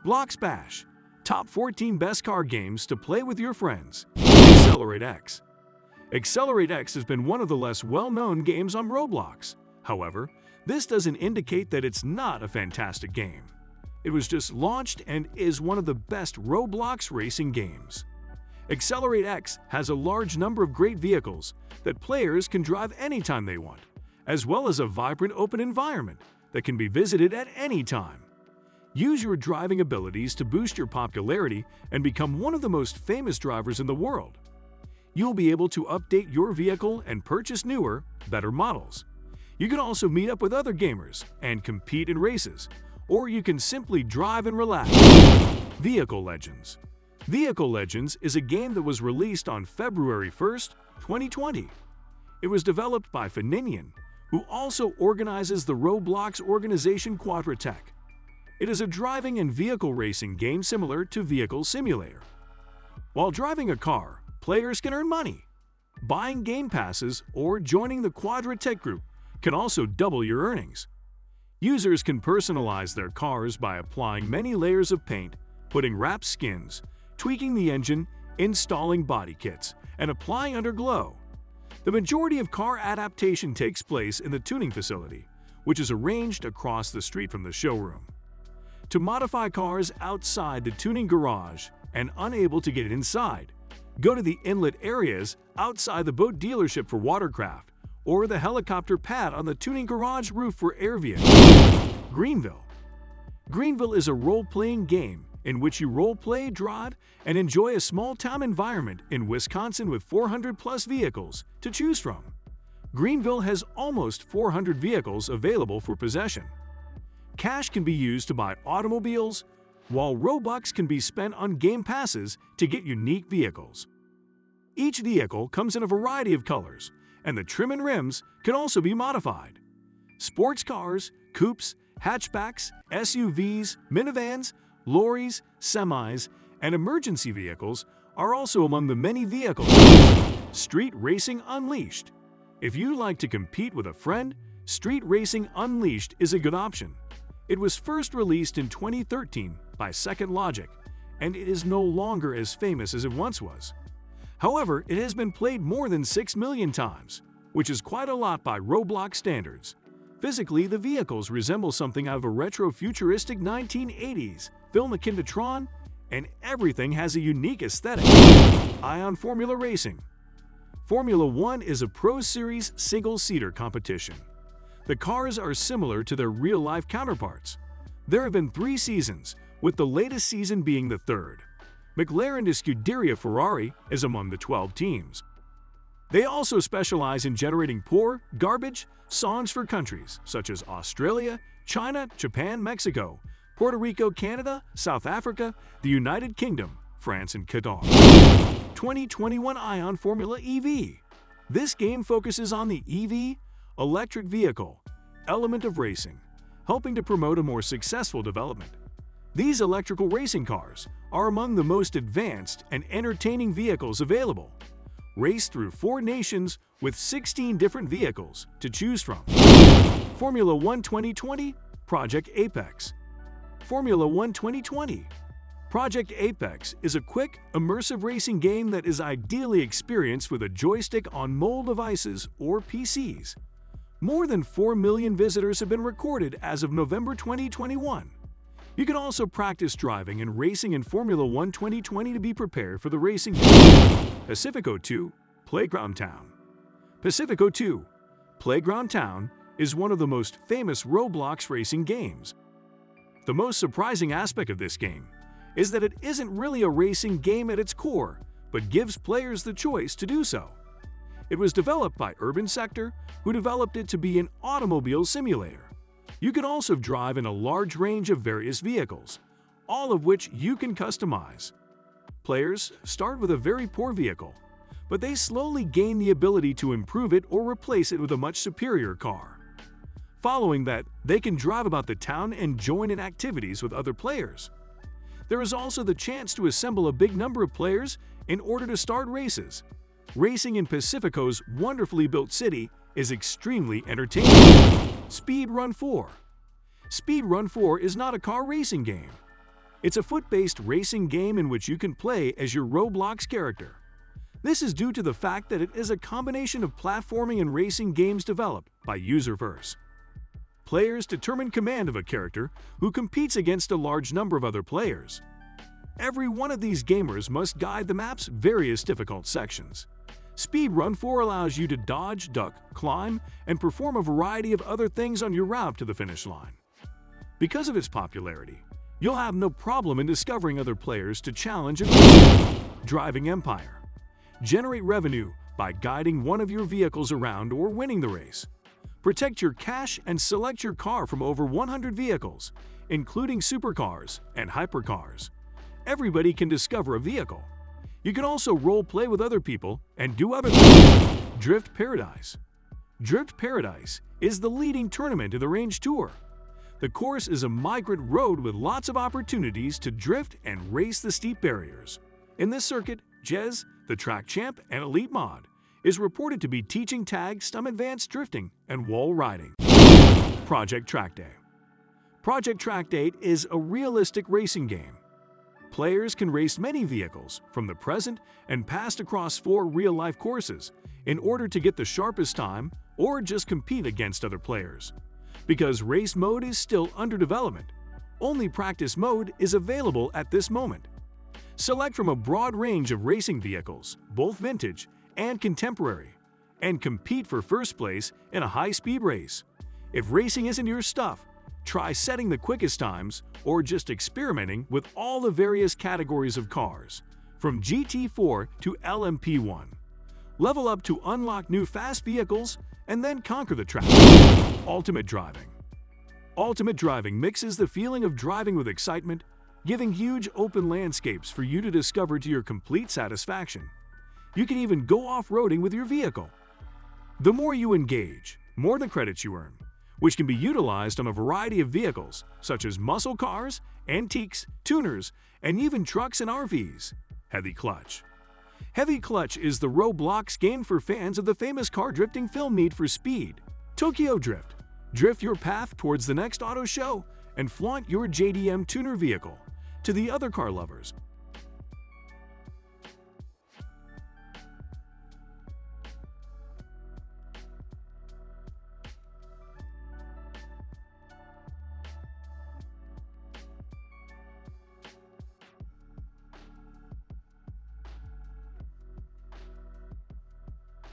Blox Bash. Top 14 best car games to play with your friends. Accelerate X. Accelerate X has been one of the less well-known games on Roblox. However, this doesn't indicate that it's not a fantastic game. It was just launched and is one of the best Roblox racing games. Accelerate X has a large number of great vehicles that players can drive anytime they want, as well as a vibrant open environment that can be visited at any time. Use your driving abilities to boost your popularity and become one of the most famous drivers in the world. You'll be able to update your vehicle and purchase newer, better models. You can also meet up with other gamers and compete in races, or you can simply drive and relax. Vehicle Legends. Vehicle Legends is a game that was released on February 1st, 2020. It was developed by Fininian, who also organizes the Roblox organization Quadratech. It is a driving and vehicle racing game similar to Vehicle Simulator. While driving a car, players can earn money. Buying game passes or joining the Quadratech group can also double your earnings. Users can personalize their cars by applying many layers of paint, putting wrapped skins, tweaking the engine, installing body kits, and applying underglow. The majority of car adaptation takes place in the tuning facility, which is arranged across the street from the showroom. To modify cars outside the tuning garage and unable to get inside, go to the inlet areas outside the boat dealership for watercraft or the helicopter pad on the tuning garage roof for air vehicles. Greenville. Greenville is a role-playing game in which you role-play, drive, and enjoy a small-town environment in Wisconsin with 400-plus vehicles to choose from. Greenville has almost 400 vehicles available for possession. Cash can be used to buy automobiles, while Robux can be spent on game passes to get unique vehicles. Each vehicle comes in a variety of colors, and the trim and rims can also be modified. Sports cars, coupes, hatchbacks, SUVs, minivans, lorries, semis, and emergency vehicles are also among the many vehicles. Street Racing Unleashed. If you like to compete with a friend, Street Racing Unleashed is a good option. It was first released in 2013 by Second Logic, and it is no longer as famous as it once was. However, it has been played more than 6 million times, which is quite a lot by Roblox standards. Physically, the vehicles resemble something out of a retro-futuristic 1980s film akin to Tron, and everything has a unique aesthetic. Ion Formula Racing. Formula One is a Pro Series single-seater competition. The cars are similar to their real-life counterparts. There have been 3 seasons, with the latest season being the 3rd. McLaren de Scuderia Ferrari is among the 12 teams. They also specialize in generating poor, garbage songs for countries such as Australia, China, Japan, Mexico, Puerto Rico, Canada, South Africa, the United Kingdom, France, and Qatar. 2021 Ion Formula EV. This game focuses on the EV, electric vehicle, element of racing, helping to promote a more successful development. These electrical racing cars are among the most advanced and entertaining vehicles available. Race through 4 nations with 16 different vehicles to choose from. Formula One 2020 Project Apex. Formula One 2020. Project Apex is a quick, immersive racing game that is ideally experienced with a joystick on mobile devices or PCs. More than 4 million visitors have been recorded as of November 2021. You can also practice driving and racing in Formula One 2020 to be prepared for the racing. Pacifico 2 Playground Town. Pacifico 2 Playground Town is one of the most famous Roblox racing games. The most surprising aspect of this game is that it isn't really a racing game at its core, but gives players the choice to do so. It was developed by Urban Sector, who developed it to be an automobile simulator. You can also drive in a large range of various vehicles, all of which you can customize. Players start with a very poor vehicle, but they slowly gain the ability to improve it or replace it with a much superior car. Following that, they can drive about the town and join in activities with other players. There is also the chance to assemble a big number of players in order to start races. Racing in Pacifico's wonderfully built city is extremely entertaining. Speed Run 4. Speed Run 4 is not a car racing game. It's a foot-based racing game in which you can play as your Roblox character. This is due to the fact that it is a combination of platforming and racing games developed by Userverse. Players determine command of a character who competes against a large number of other players. Every one of these gamers must guide the map's various difficult sections. Speedrun 4 allows you to dodge, duck, climb, and perform a variety of other things on your route to the finish line. Because of its popularity, you'll have no problem in discovering other players to challenge a driving empire. Generate revenue by guiding one of your vehicles around or winning the race. Protect your cash and select your car from over 100 vehicles, including supercars and hypercars. Everybody can discover a vehicle. You can also role-play with other people and do other things. Drift Paradise. Drift Paradise is the leading tournament in the Range Tour. The course is a migrant road with lots of opportunities to drift and race the steep barriers. In this circuit, Jez, the track champ and elite mod, is reported to be teaching tag, some advanced drifting, and wall riding. Project Track Day. Project Track Day is a realistic racing game. Players can race many vehicles from the present and past across 4 real-life courses in order to get the sharpest time or just compete against other players. Because race mode is still under development, only practice mode is available at this moment. Select from a broad range of racing vehicles, both vintage and contemporary, and compete for first place in a high-speed race. If racing isn't your stuff, try setting the quickest times or just experimenting with all the various categories of cars, from GT4 to LMP1. Level up to unlock new fast vehicles and then conquer the track. Ultimate Driving. Ultimate Driving mixes the feeling of driving with excitement, giving huge open landscapes for you to discover to your complete satisfaction. You can even go off-roading with your vehicle. The more you engage, more the credits you earn, which can be utilized on a variety of vehicles, such as muscle cars, antiques, tuners, and even trucks and RVs. Heavy Clutch. Heavy Clutch is the Roblox game for fans of the famous car drifting film Need for Speed. Tokyo Drift. Drift your path towards the next auto show and flaunt your JDM tuner vehicle to the other car lovers.